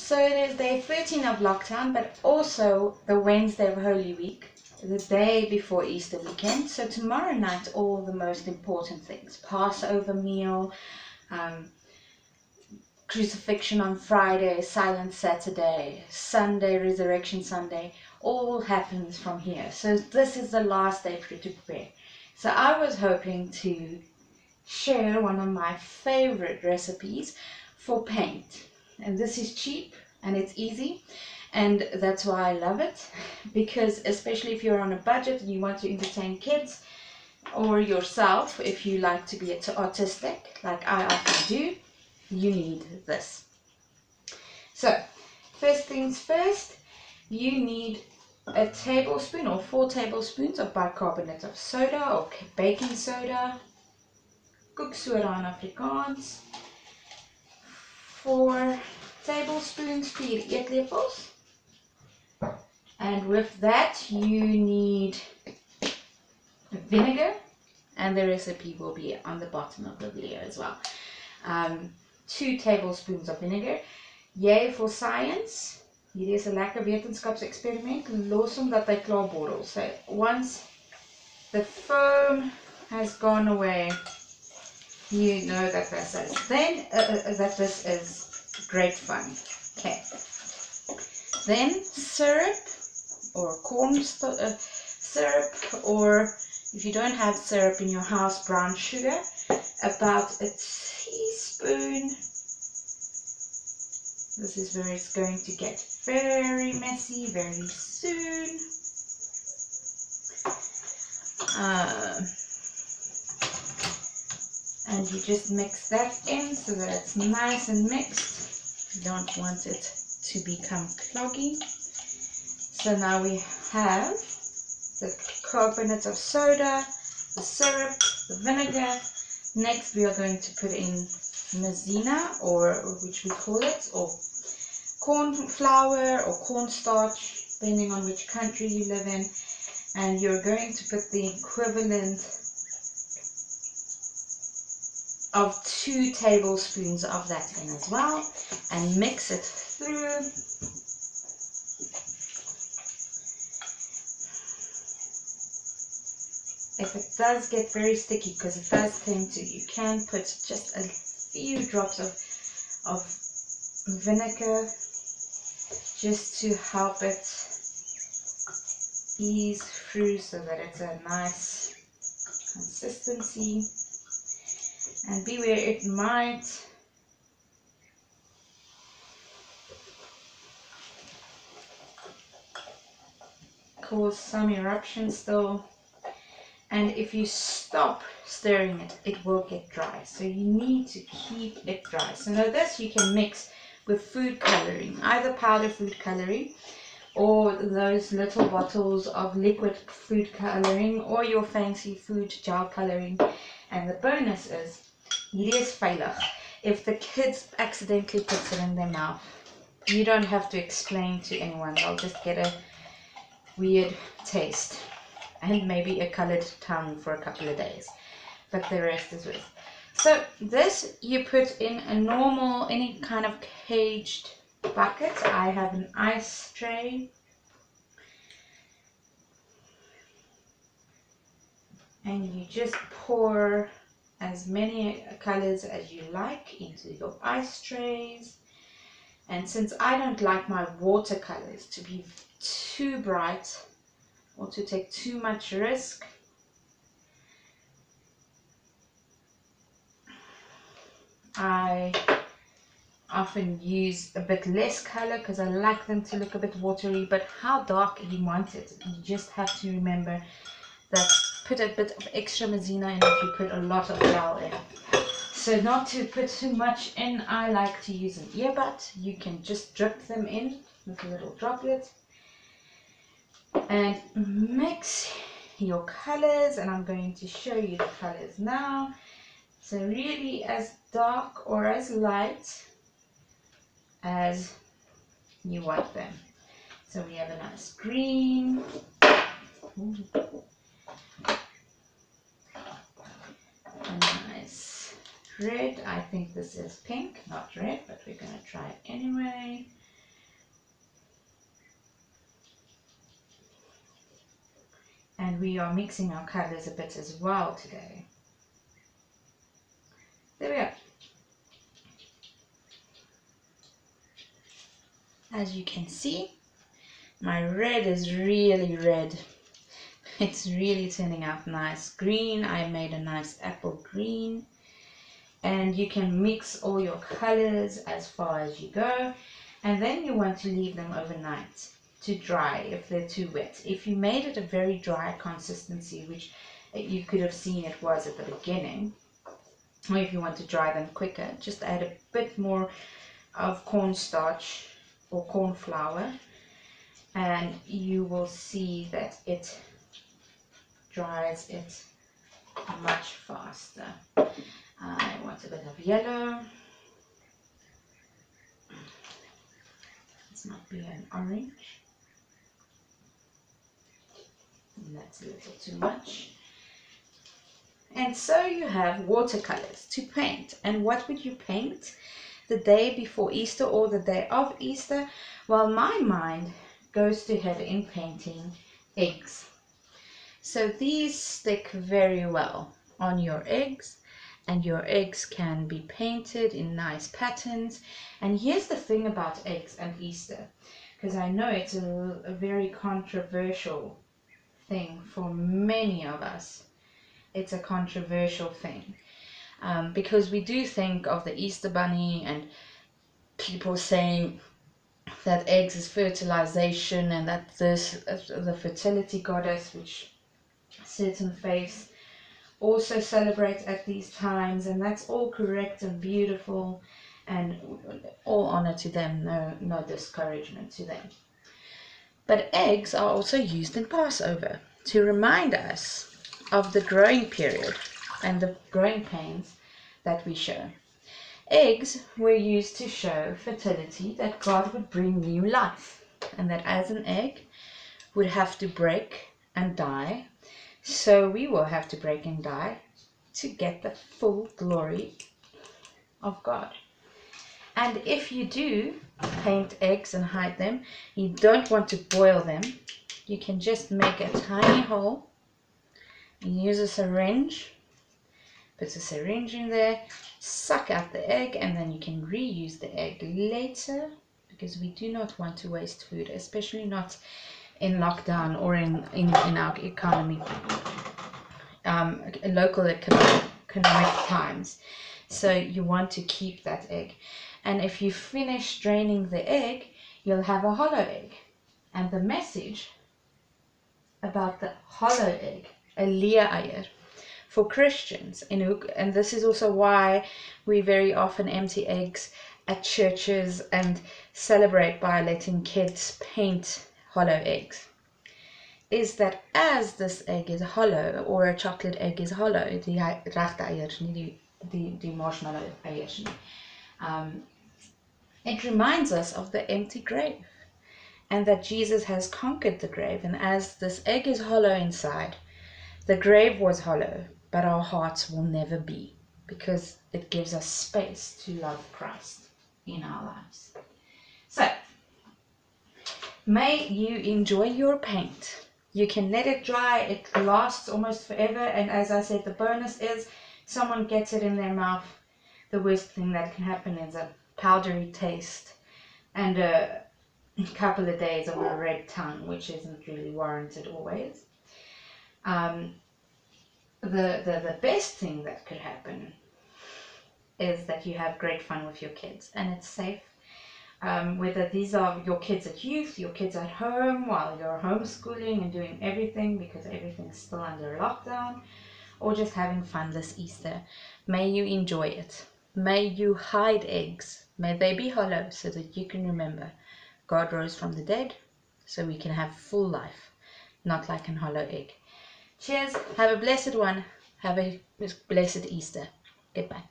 So it is day 13 of lockdown, but also the Wednesday of Holy Week, the day before Easter weekend. So tomorrow night, all the most important things, Passover meal, crucifixion on Friday, Silent Saturday, Sunday, Resurrection Sunday, all happens from here. So this is the last day for you to prepare. So I was hoping to share one of my favorite recipes for paint. And this is cheap and it's easy, and that's why I love it, because especially if you're on a budget and you want to entertain kids or yourself, if you like to be artistic like I often do, you need this. So first things first, you need a tablespoon or 4 tablespoons of bicarbonate of soda or baking soda, koeksoda in Afrikaans, 4 tablespoons, 4 eetlepels, and with that you need vinegar, and the recipe will be on the bottom of the video as well. 2 tablespoons of vinegar. Jy vir science, hierdie is 'n lekker wetenskapseksperiment, los hom dat hy klaar borrel. So once the foam has gone away, you know that this is great fun. Okay. Then syrup or syrup, or if you don't have syrup in your house, brown sugar, about a teaspoon. This is where it's going to get very messy very soon. And you just mix that in so that it's nice and mixed. You don't want it to become cloggy. So now we have the carbonate of soda, the syrup, the vinegar. Next we are going to put in maizena, or which we call it, or cornflour or cornstarch, depending on which country you live in. And you're going to put the equivalent of 2 tablespoons of that in as well, and mix it through. If it does get very sticky, because it does tend to, you can put just a few drops of vinegar just to help it ease through so that it's a nice consistency. And beware, it might cause some eruption still. And if you stop stirring it, it will get dry. So you need to keep it dry. So now this you can mix with food coloring, either powder food coloring or those little bottles of liquid food coloring, or your fancy food gel coloring. And the bonus is, hierdie is veilig. If the kids accidentally put it in their mouth, you don't have to explain to anyone. They'll just get a weird taste and maybe a colored tongue for a couple of days, but the rest is with. So this you put in a normal, any kind of caged bucket. I have an ice tray, and you just pour as many colors as you like into your ice trays. And since I don't like my watercolors to be too bright or to take too much risk, I often use a bit less color because I like them to look a bit watery. But how dark you want it, you just have to remember that put a bit of extra maizena in if you put a lot of gel in. So not to put too much in, I like to use an earbud. You can just drip them in with a little droplet and mix your colors, and I'm going to show you the colors now. So really as dark or as light as you want them. So we have a nice green, a nice red. I think this is pink, not red, but we're going to try it anyway. And we are mixing our colors a bit as well today. There we go. As you can see, my red is really red. It's really turning out nice. Green, I made a nice apple green. And you can mix all your colors as far as you go. And then you want to leave them overnight to dry if they're too wet. If you made it a very dry consistency, which you could have seen it was at the beginning, or if you want to dry them quicker, just add a bit more of cornstarch or corn flour, and you will see that it dries it much faster. I want a bit of yellow. Let's not be an orange. And that's a little too much. And so you have watercolors to paint. And what would you paint the day before Easter or the day of Easter? Well, my mind goes to head in painting eggs. So these stick very well on your eggs, and your eggs can be painted in nice patterns. And here's the thing about eggs and Easter, because I know it's a very controversial thing for many of us. It's a controversial thing because we do think of the Easter Bunny and people saying that eggs is fertilization, and that this the fertility goddess, which certain faiths also celebrate at these times, and that's all correct and beautiful, and all honor to them, no discouragement to them. But eggs are also used in Passover to remind us of the growing period and the growing pains that we show. Eggs were used to show fertility, that God would bring new life, and that as an egg would have to break and die, so we will have to break and die to get the full glory of God. And if you do paint eggs and hide them, you don't want to boil them, you can just make a tiny hole and use a syringe. Put a syringe in there, suck out the egg, and then you can reuse the egg later, because we do not want to waste food, especially not in lockdown or in our economy, local economic times. So you want to keep that egg. And if you finish draining the egg, you'll have a hollow egg. And the message about the hollow egg, a leer-eier, for Christians, and this is also why we very often empty eggs at churches and celebrate by letting kids paint hollow eggs, is that as this egg is hollow, or a chocolate egg is hollow, die regte eiers, nie die marshmallow eiers nie, it reminds us of the empty grave, and that Jesus has conquered the grave. And as this egg is hollow inside, the grave was hollow, but our hearts will never be, because it gives us space to love Christ in our lives. So, may you enjoy your paint. You can let it dry, it lasts almost forever, and as I said, the bonus is someone gets it in their mouth. The worst thing that can happen is a powdery taste and a couple of days of a red tongue, which isn't really warranted always. The best thing that could happen is that you have great fun with your kids, and it's safe. Whether these are your kids at youth, your kids at home while you're homeschooling and doing everything because everything's still under lockdown, or just having fun this Easter, may you enjoy it. May you hide eggs. May they be hollow so that you can remember God rose from the dead, so we can have full life, not like an hollow egg. Cheers. Have a blessed one. Have a blessed Easter. Goodbye.